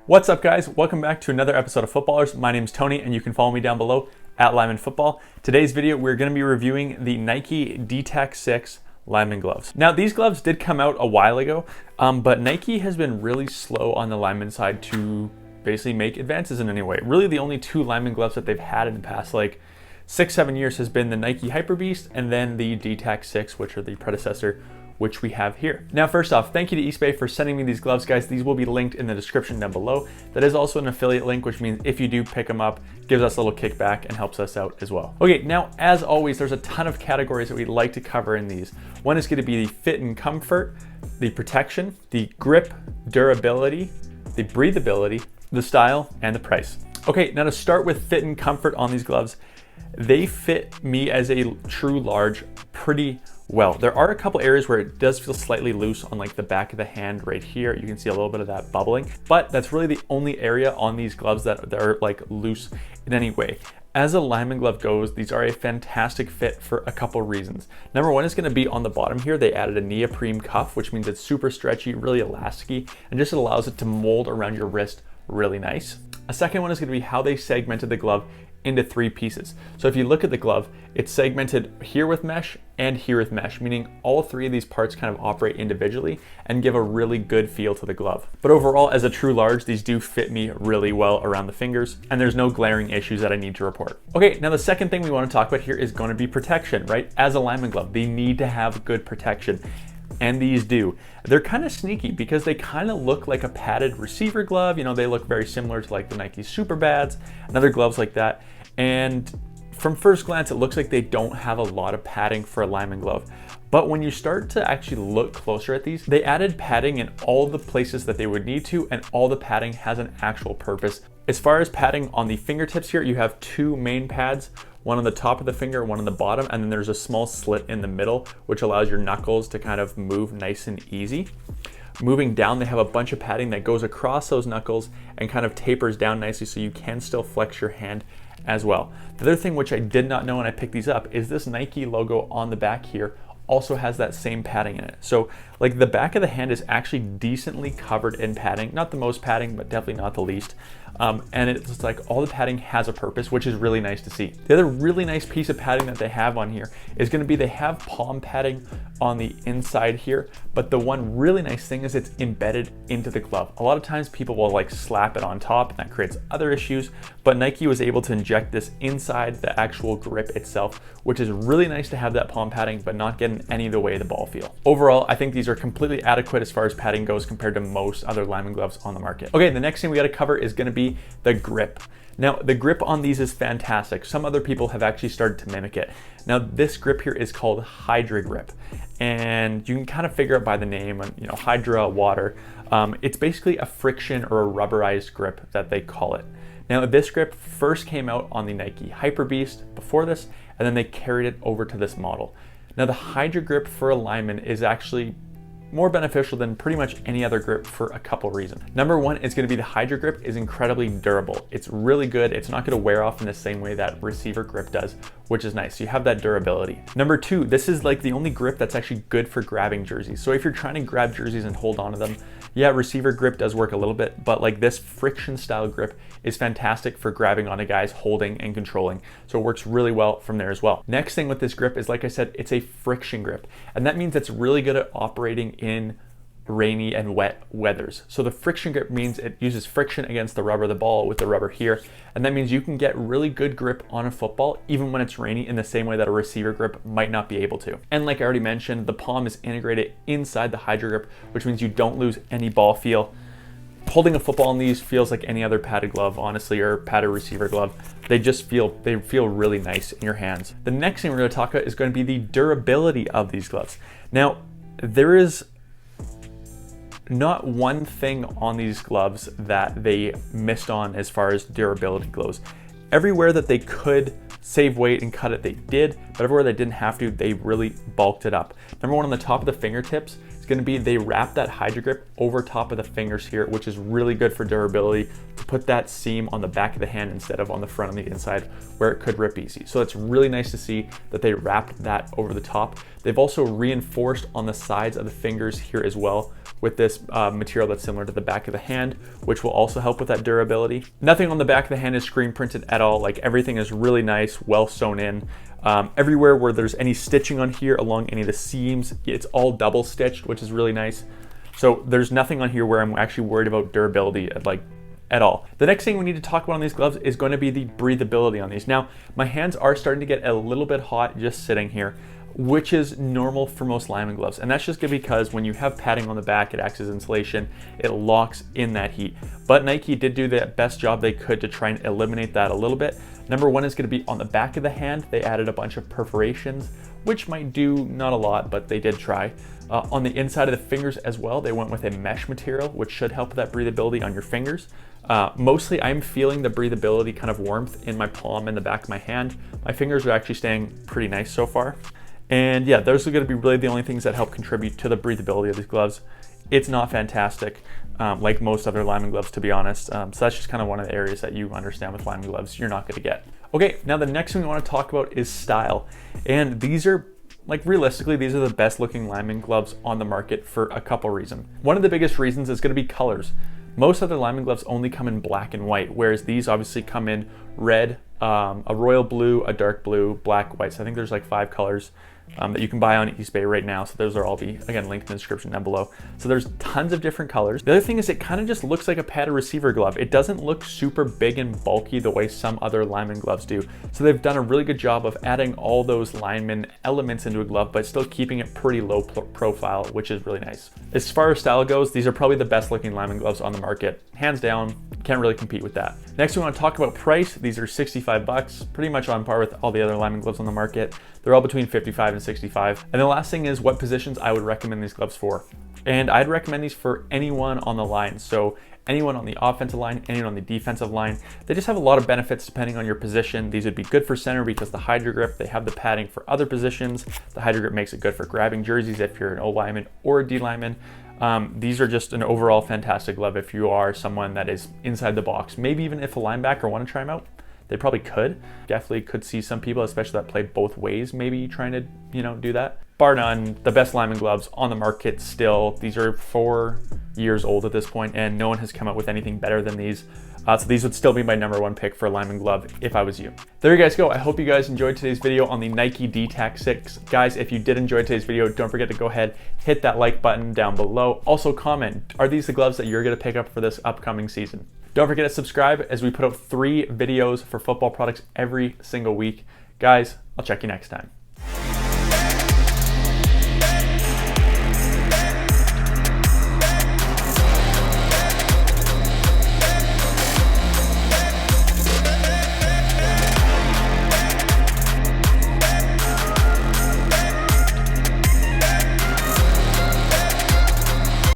What's up, guys? Welcome back to another episode of Footballrs. My name is Tony, and you can follow me down below at Lineman Football. Today's video, we're going to be reviewing the Nike D Tack 6 Lineman Gloves. Now, these gloves did come out a while ago, but Nike has been really slow on the lineman side to basically make advances in any way. Really, the only two lineman gloves that they've had in the past, 6-7 years has been the Nike Hyper Beast and then the D Tack 6, which are the predecessor, which we have here. Now, first off, thank you to Eastbay for sending me these gloves, guys. These will be linked in the description down below. That is also an affiliate link, which means if you do pick them up, gives us a little kickback and helps us out as well. Okay, now, as always, there's a ton of categories that we'd like to cover in these. One is going to be the fit and comfort, the protection, the grip, durability, the breathability, the style, and the price. Okay, now to start with fit and comfort on these gloves, they fit me as a true large pretty well. There are a couple areas where it does feel slightly loose on the back of the hand right here. You can see a little bit of that bubbling, but that's really the only area on these gloves that are loose in any way. As a lineman glove goes, these are a fantastic fit for a couple reasons. Number one is going to be on the bottom here. They added a neoprene cuff, which means it's super stretchy, really elasticy, and just allows it to mold around your wrist really nice. A second one is going to be how they segmented the glove into 3 pieces. So if you look at the glove, it's segmented here with mesh and here with mesh, meaning all 3 of these parts kind of operate individually and give a really good feel to the glove. But overall, as a true large, these do fit me really well around the fingers, and there's no glaring issues that I need to report. Okay, now the second thing we want to talk about here is going to be protection, right? As a lineman glove, they need to have good protection. And these do. They're kind of sneaky because they kind of look like a padded receiver glove. You know, they look very similar to the Nike Super Bads and other gloves like that. And from first glance, it looks like they don't have a lot of padding for a lineman glove. But when you start to actually look closer at these, they added padding in all the places that they would need to, and all the padding has an actual purpose. As far as padding on the fingertips here, you have 2 main pads, one on the top of the finger, one on the bottom, and then there's a small slit in the middle, which allows your knuckles to kind of move nice and easy. Moving down, they have a bunch of padding that goes across those knuckles and kind of tapers down nicely so you can still flex your hand as well. The other thing which I did not know when I picked these up is this Nike logo on the back here also has that same padding in it. So the back of the hand is actually decently covered in padding, not the most padding, but definitely not the least. And it's all the padding has a purpose, which is really nice to see. The other really nice piece of padding that they have on here is going to be, they have palm padding on the inside here, but the one really nice thing is it's embedded into the glove. A lot of times people will slap it on top, and that creates other issues, but Nike was able to inject this inside the actual grip itself, which is really nice to have that palm padding, but not get in any of the way of the ball feel. Overall, I think these are completely adequate as far as padding goes compared to most other lineman gloves on the market. Okay, the next thing we got to cover is going to be the grip. Now, the grip on these is fantastic. Some other people have actually started to mimic it. Now, this grip here is called Hydragrip, and you can kind of figure out by the name, Hydra, water. It's basically a friction or a rubberized grip that they call it. Now, this grip first came out on the Nike Hyper Beast before this, and then they carried it over to this model. Now, the Hydragrip for a lineman is actually more beneficial than pretty much any other grip for a couple reasons. Number one is going to be the Hydragrip is incredibly durable. It's really good. It's not going to wear off in the same way that receiver grip does, which is nice. So you have that durability. Number two, this is the only grip that's actually good for grabbing jerseys. So if you're trying to grab jerseys and hold on to them, yeah, receiver grip does work a little bit, but this friction style grip is fantastic for grabbing onto guys, holding and controlling. So it works really well from there as well. Next thing with this grip is, like I said, it's a friction grip. And that means it's really good at operating in rainy and wet weathers. So the friction grip means it uses friction against the rubber of the ball with the rubber here. And that means you can get really good grip on a football even when it's rainy, in the same way that a receiver grip might not be able to. And like I already mentioned, the palm is integrated inside the Hydragrip, which means you don't lose any ball feel. Holding a football in these feels like any other padded glove, honestly, or padded receiver glove. They feel really nice in your hands. The next thing we're going to talk about is going to be the durability of these gloves. Now, there is not one thing on these gloves that they missed on as far as durability goes. Everywhere that they could save weight and cut it, they did, but everywhere they didn't have to, they really bulked it up. Number one, on the top of the fingertips, it's is going to be they wrap that Hydragrip over top of the fingers here, which is really good for durability, to put that seam on the back of the hand instead of on the front on the inside where it could rip easy. So it's really nice to see that they wrapped that over the top. They've also reinforced on the sides of the fingers here as well with this material that's similar to the back of the hand, which will also help with that durability. Nothing on the back of the hand is screen printed at all. Like, everything is really nice, well sewn in. Everywhere where there's any stitching on here along any of the seams, it's all double stitched, which is really nice. So there's nothing on here where I'm actually worried about durability at all. The next thing we need to talk about on these gloves is going to be the breathability on these. Now, my hands are starting to get a little bit hot just sitting here, which is normal for most lineman gloves. And that's just because when you have padding on the back, it acts as insulation, it locks in that heat. But Nike did do the best job they could to try and eliminate that a little bit. Number one is going to be on the back of the hand. They added a bunch of perforations, which might do not a lot, but they did try. On the inside of the fingers as well, they went with a mesh material, which should help with that breathability on your fingers. Mostly I'm feeling the breathability kind of warmth in my palm and the back of my hand. My fingers are actually staying pretty nice so far. And yeah, those are going to be really the only things that help contribute to the breathability of these gloves. It's not fantastic, like most other lineman gloves, to be honest. So that's just kind of one of the areas that you understand with lineman gloves you're not going to get. Okay, now the next thing we want to talk about is style. And these are, like, realistically, these are the best looking lineman gloves on the market for a couple reasons. One of the biggest reasons is going to be colors. Most other lineman gloves only come in black and white, whereas these obviously come in red, a royal blue, a dark blue, black, white. So I think there's like 5 colors that you can buy on eBay right now. So those are all be, again, linked in the description down below. So there's tons of different colors. The other thing is it kind of just looks like a padded receiver glove. It doesn't look super big and bulky the way some other lineman gloves do. So they've done a really good job of adding all those lineman elements into a glove, but still keeping it pretty low profile, which is really nice. As far as style goes, these are probably the best looking lineman gloves on the market. Hands down, can't really compete with that. Next, we want to talk about price. These are 65 bucks, pretty much on par with all the other lineman gloves on the market. They're all between 55 and 65. And the last thing is what positions I would recommend these gloves for. And I'd recommend these for anyone on the line. So anyone on the offensive line, anyone on the defensive line. They just have a lot of benefits depending on your position. These would be good for center because the Hydragrip, they have the padding for other positions. The Hydragrip makes it good for grabbing jerseys if you're an O lineman or a D lineman. These are just an overall fantastic glove if you are someone that is inside the box. Maybe even if a linebacker want to try them out, they probably could. Definitely could see some people, especially that play both ways, maybe trying to, do that. Bar none, the best lineman gloves on the market still. These are 4 years old at this point, and no one has come up with anything better than these. So these would still be my #1 pick for a lineman glove if I was you. There you guys go. I hope you guys enjoyed today's video on the Nike D Tack 6. Guys, if you did enjoy today's video, don't forget to go ahead, hit that like button down below. Also comment, are these the gloves that you're gonna pick up for this upcoming season? Don't forget to subscribe as we put out 3 videos for football products every single week. Guys, I'll check you next time.